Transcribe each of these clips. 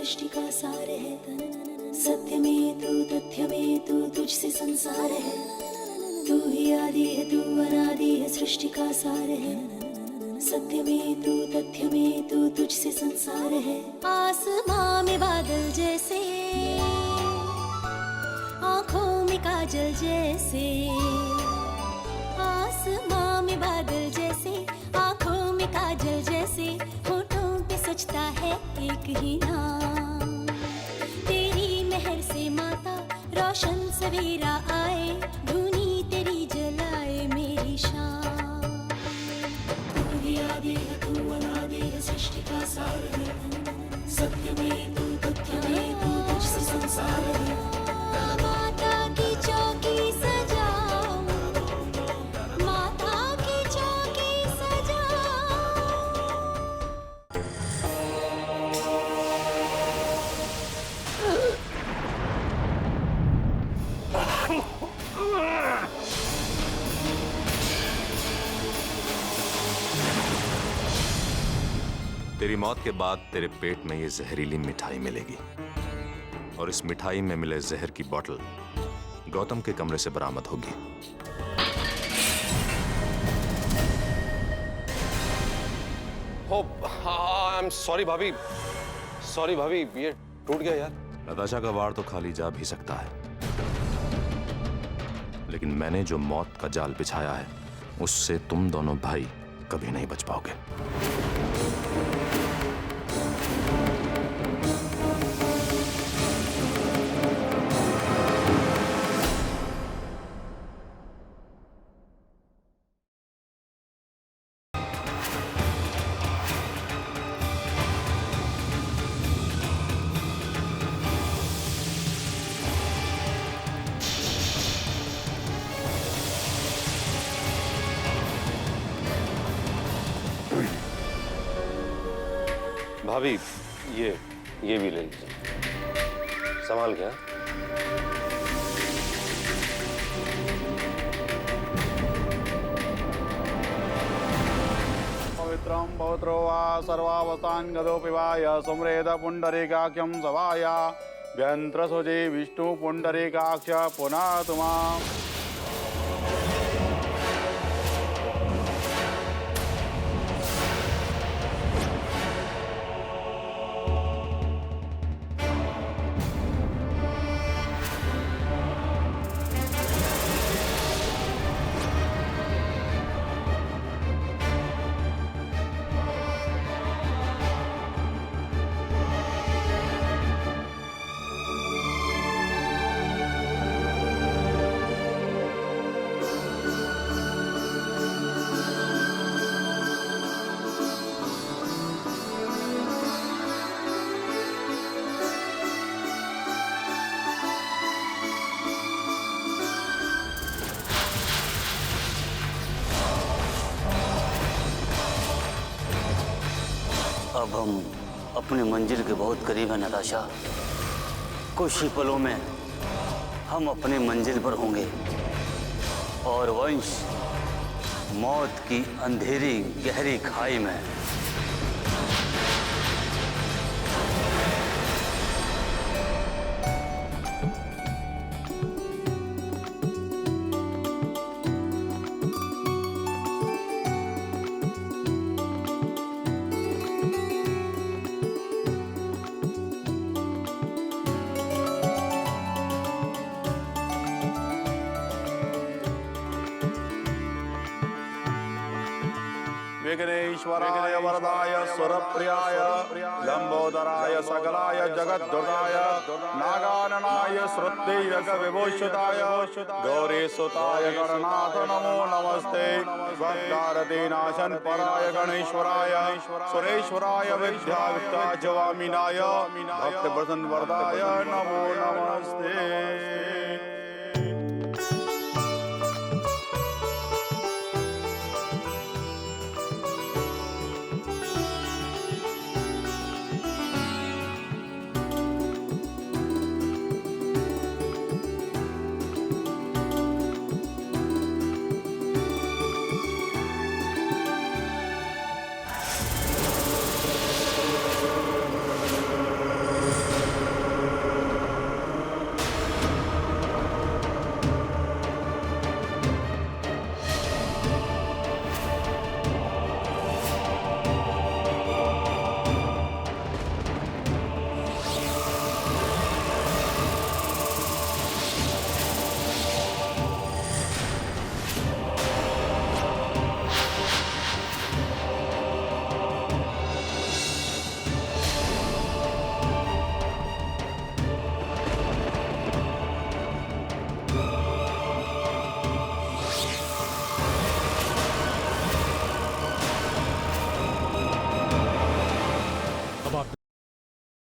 सृष्टि का सार है, सत्य में तू तथ्य में तू, तुझसे संसार है, तू ही आदि है तू अनादि है, सृष्टि का सार है, सत्य में तू तथ्य में तू, तुझसे संसार है। आसमां में बादल जैसे, आँखों में काजल जैसे, आसमां में बादल जैसे, आँखों में काजल जैसे, होठों पे सजता है एक ही नाम। तेरी मेहर से माता रोशन सवेरा आए, धुनी तेरी जलाए मेरी शाम। तू ही आदि है तू अनादि है, सृष्टि का सार है, सत्य में तू तथ्य में तू, तुझसे संसार है। माता की चौकी सजाओ, माता की चौकी सजाओ। तेरी मौत के बाद तेरे पेट में ये जहरीली मिठाई मिलेगी, और इस मिठाई में मिले जहर की बोतल गौतम के कमरे से बरामद होगी। आई एम सॉरी भाभी, सॉरी भाभी, ये टूट गया यार। नताशा का वार तो खाली जा भी सकता है, लेकिन मैंने जो मौत का जाल बिछाया है उससे तुम दोनों भाई कभी नहीं बच पाओगे। भाभी ये भी ले लीजिए, संभाल के। पवित्रं पौत्रो वा सर्वावस्थान् गदो पिबाय, सुम्रेद पुण्डरीकाख्यं सभाय, व्यन्त्रसुजे विष्णु पुण्डरीकाक्ष पुनातु माम्। अब हम अपने मंजिल के बहुत करीब हैं नताशा। कुछ ही पलों में हम अपने मंजिल पर होंगे और वंश मौत की अंधेरी गहरी खाई में। विघ्नेश्वराय वरदाय सुरप्रियाय लंबोदराय सकलाय जगद्दुर्गाय नागाननाय श्रुतियग विभूषिताय गौरीसुताय गणनाथ नमो नमस्ते। भक्तारतीनाशन पराय गणेश्वराय सुरेश्वराय विद्यावित्ताजवामिनाय भक्तप्रसन्न वरदाय नमो नमस्ते।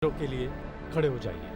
के लिए खड़े हो जाइए।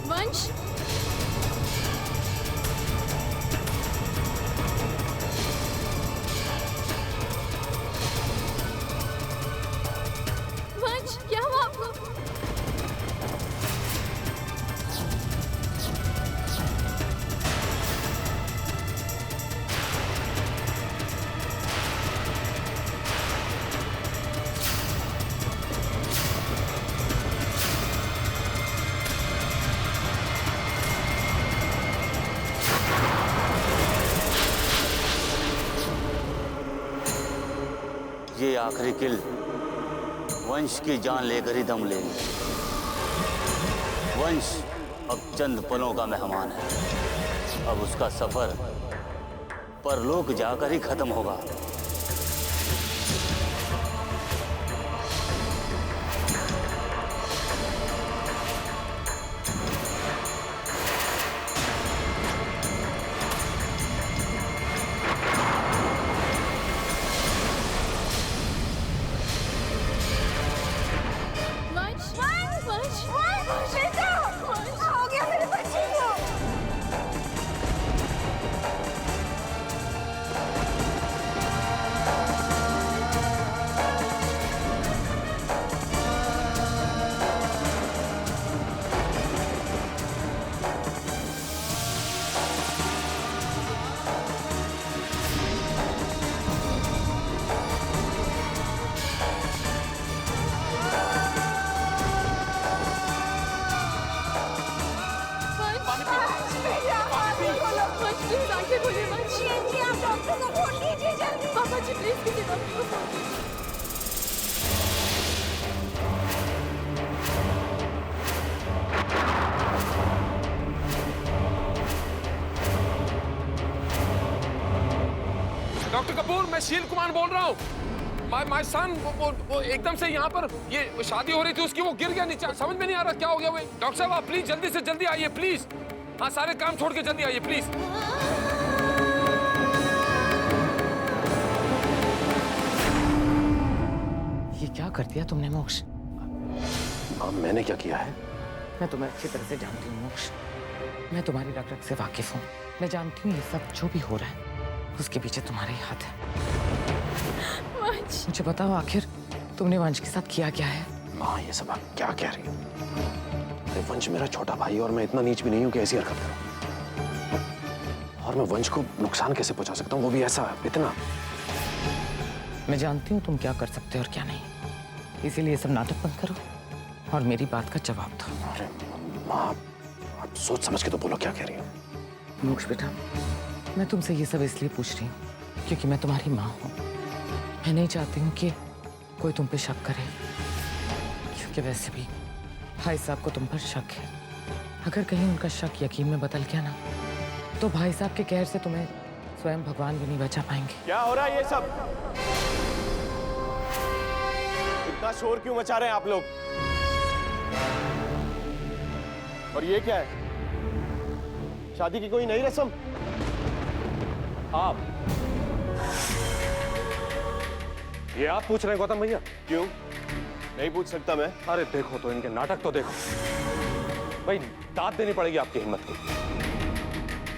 वंश, वंश, क्या हुआ आपको? ये आखिरी किल वंश की जान लेकर ही दम लेगी। वंश अब चंद पलों का मेहमान है। अब उसका सफर परलोक जाकर ही खत्म होगा। वंश, वंश, वंश, बेटा, वंश, हो गया मेरे बच्चे को। वंश, प्लीज आंखें खोलिए। वंश, आप डॉक्टर को फोन कीजिए जल्दी। पापा जी प्लीज किसी डॉक्टर को फोन कीजिए। डॉक्टर कपूर, मैं शील कुमार बोल रहा हूँ। माय सन वो एकदम से यहाँ पर ये शादी हो रही थी उसकी, वो गिर गया नीचे। समझ में नहीं आ रहा क्या हो गया। वो डॉक्टर साहब आप प्लीज जल्दी से जल्दी आइए प्लीज। हाँ, सारे काम छोड़ के जल्दी आइए प्लीज। ये क्या कर दिया तुमने मोक्ष? मैंने क्या किया है? मैं तुम्हें अच्छी तरह से जानती हूँ मोक्ष। मैं तुम्हारी रग रग से वाकिफ हूँ। मैं जानती हूँ ये सब जो भी हो रहा है उसके पीछे तुम्हारे ही हाथ है। वंश, मुझे बताओ आखिर तुमने वंश के साथ किया क्या है? माँ, ये सब आप क्या कह रही हो? अरे वंश मेरा छोटा भाई और मैं इतना नीच भी नहीं हूँ कि ऐसी हरकत करूँ। और मैं वंश को नुकसान कैसे पहुंचा सकता हूँ, वो भी ऐसा इतना। मैं जानती हूँ तुम क्या कर सकते हो और क्या नहीं, इसीलिए सब नाटक बंद करो और मेरी बात का जवाब दो। अरे माँ, आप सोच समझ के तो बोलो, क्या कह रही हो? मोक्ष बेटा, मैं तुमसे ये सब इसलिए पूछ रही हूँ क्योंकि मैं तुम्हारी माँ हूँ। मैं नहीं चाहती हूँ कि कोई तुम पे शक करे, क्योंकि वैसे भी भाई साहब को तुम पर शक है। अगर कहीं उनका शक यकीन में बदल गया ना, तो भाई साहब के कहर से तुम्हें स्वयं भगवान भी नहीं बचा पाएंगे। क्या हो रहा है ये सब? इतना शोर क्यों मचा रहे हैं आप लोग? और ये क्या है? शादी की कोई नई रस्म? आप ये आप पूछ रहे हैं गौतम भैया? क्यों नहीं पूछ सकता मैं? अरे देखो तो इनके नाटक तो देखो भाई, दाद देनी पड़ेगी आपकी हिम्मत को।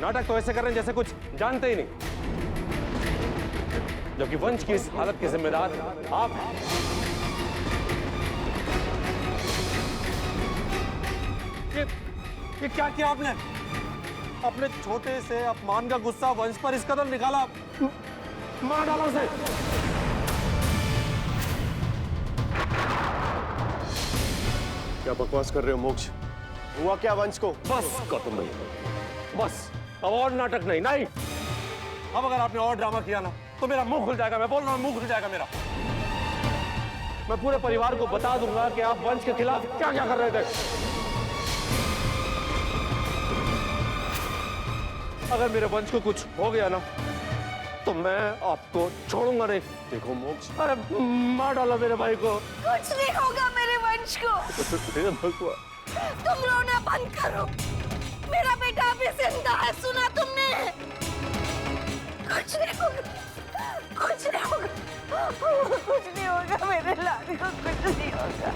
नाटक तो ऐसे कर रहे हैं जैसे कुछ जानते ही नहीं, जबकि वंश की इस हालत के जिम्मेदार आप हैं। ये क्या किया आपने? अपने छोटे से अपमान का गुस्सा वंश पर इस कदर निकाला, मार डाला उसे। क्या बकवास कर रहे हो मोक्ष? हुआ क्या वंश को? बस गौतम भैया, बस अब और नाटक नहीं। नहीं, अब अगर आपने और ड्रामा किया ना तो मेरा मुंह खुल जाएगा। मैं बोल रहा हूँ, मुंह खुल जाएगा मेरा। मैं पूरे परिवार को बता दूंगा कि आप वंश के खिलाफ क्या क्या कर रहे थे। अगर मेरे वंश को कुछ हो गया ना तो मैं आपको छोड़ूंगा नहीं। देखो मोक्ष, अरे मार डाला मेरे भाई को। कुछ नहीं होगा मेरे वंश को। तुम रोना बंद करो, मेरा बेटा अभी जिंदा है, सुना तुमने? कुछ नहीं होगा, कुछ नहीं होगा, कुछ नहीं होगा मेरे लाल को, कुछ नहीं होगा।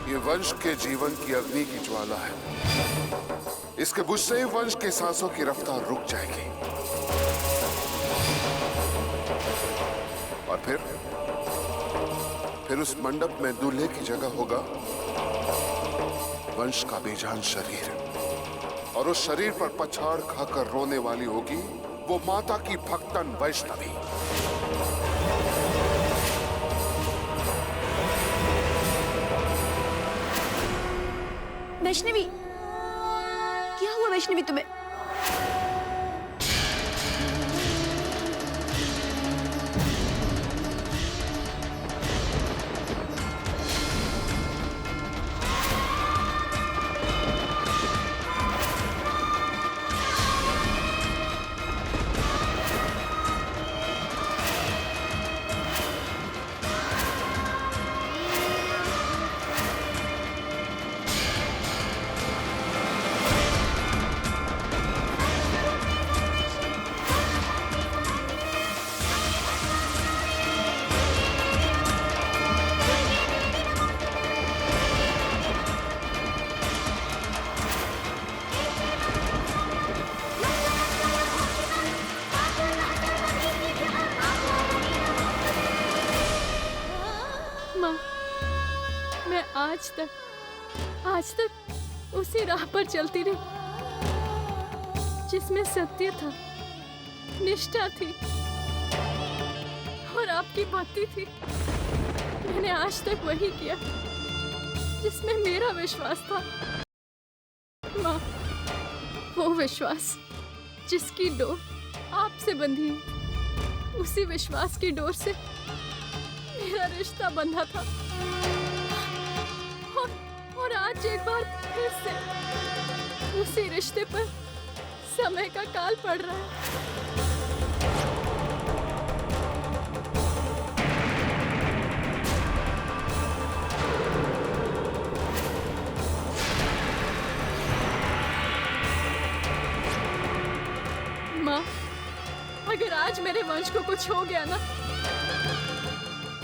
ये वंश के जीवन की अग्नि की ज्वाला है। इसके बुझ से ही वंश के सांसों की रफ्तार रुक जाएगी और फिर उस मंडप में दूल्हे की जगह होगा वंश का बेजान शरीर, और उस शरीर पर पछाड़ खाकर रोने वाली होगी वो माता की भक्तन वैष्णवी। वैष्णवी, क्या हुआ वैष्णवी तुम्हें? मैं आज तक उसी राह पर चलती रही जिसमें सत्य था, निष्ठा थी और आपकी भक्ति थी। मैंने आज तक वही किया जिसमें मेरा विश्वास था। माँ, वो विश्वास जिसकी डोर आपसे बंधी है, उसी विश्वास की डोर से मेरा रिश्ता बंधा था। और आज एक बार फिर से उसी रिश्ते पर समय का काल पड़ रहा है। माँ, अगर आज मेरे वंश को कुछ हो गया ना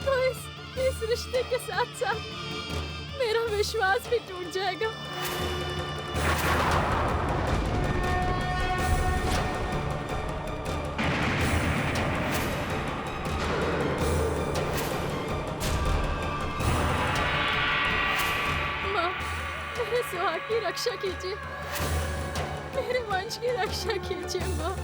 तो इस रिश्ते के साथ साथ मेरा विश्वास भी टूट जाएगा। माँ, मेरे सुहाग की रक्षा कीजिए, मेरे वंश की रक्षा कीजिए माँ।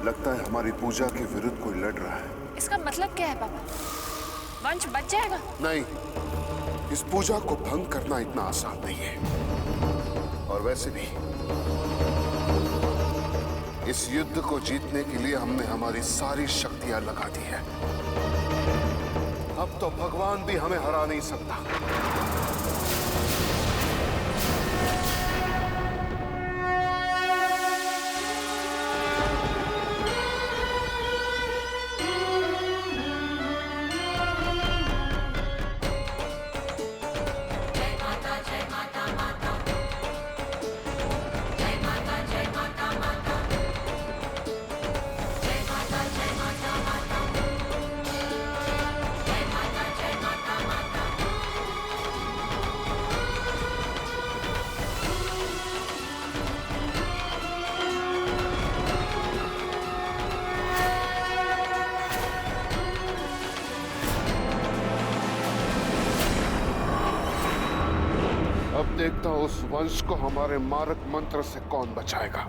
लगता है हमारी पूजा के विरुद्ध कोई लड़ रहा है। इसका मतलब क्या है पापा? वंश बच जाएगा? नहीं, इस पूजा को भंग करना इतना आसान नहीं है। और वैसे भी इस युद्ध को जीतने के लिए हमने हमारी सारी शक्तियां लगा दी है। अब तो भगवान भी हमें हरा नहीं सकता। अब देखता हूं उस वंश को हमारे मारक मंत्र से कौन बचाएगा।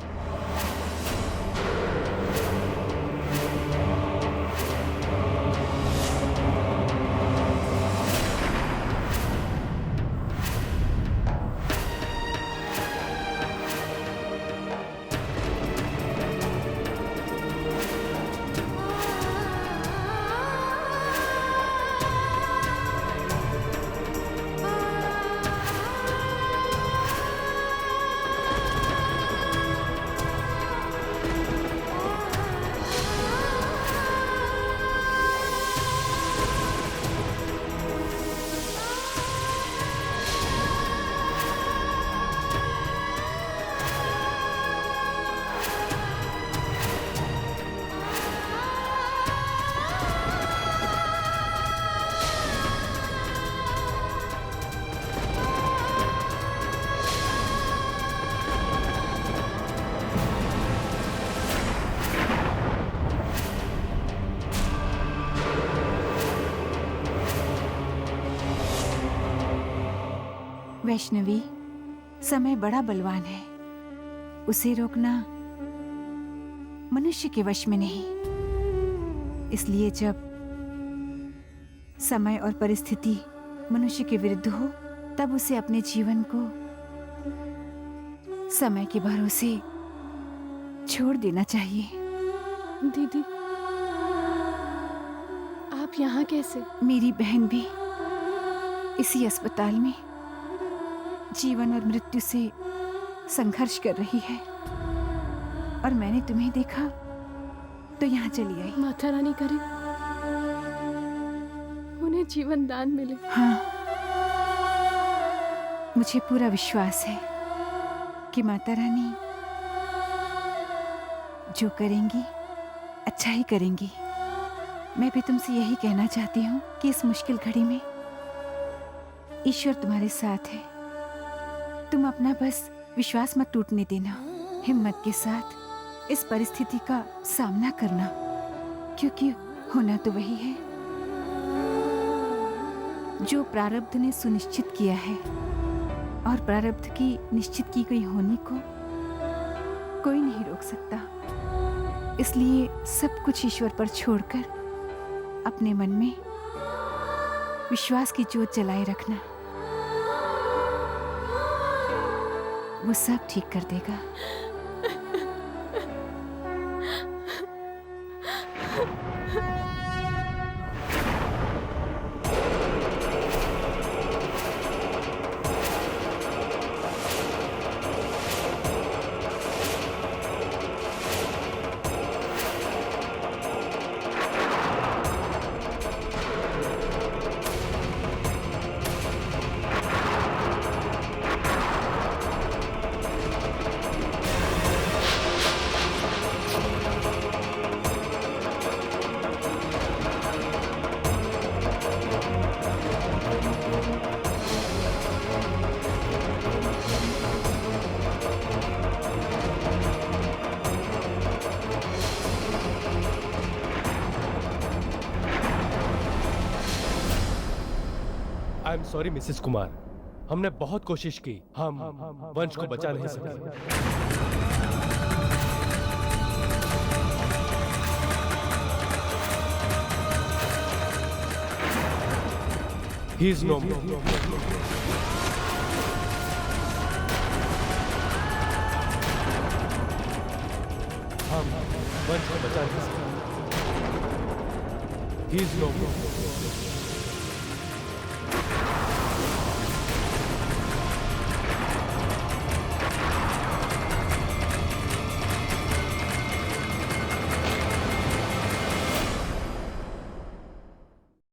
वैष्णवी, समय बड़ा बलवान है, उसे रोकना मनुष्य के वश में नहीं। इसलिए जब समय और परिस्थिति मनुष्य के विरुद्ध हो, तब उसे अपने जीवन को समय के भरोसे छोड़ देना चाहिए। दीदी, आप यहाँ कैसे? मेरी बहन भी इसी अस्पताल में जीवन और मृत्यु से संघर्ष कर रही है, और मैंने तुम्हें देखा तो यहाँ चली आई। माता रानी करे उन्हें जीवन दान मिले। हाँ, मुझे पूरा विश्वास है कि माता रानी जो करेंगी अच्छा ही करेंगी। मैं भी तुमसे यही कहना चाहती हूँ कि इस मुश्किल घड़ी में ईश्वर तुम्हारे साथ है। तुम अपना बस विश्वास मत टूटने देना, हिम्मत के साथ इस परिस्थिति का सामना करना, क्योंकि होना तो वही है जो प्रारब्ध ने सुनिश्चित किया है, और प्रारब्ध की निश्चित की गई होने को कोई नहीं रोक सकता। इसलिए सब कुछ ईश्वर पर छोड़कर अपने मन में विश्वास की ज्योत जलाए रखना, वो सब ठीक कर देगा। I am sorry Mrs Kumar, हमने बहुत कोशिश की, हम वंश को बचा नहीं सके। He is no more. वंश को बचा नहीं सकते। He is no more.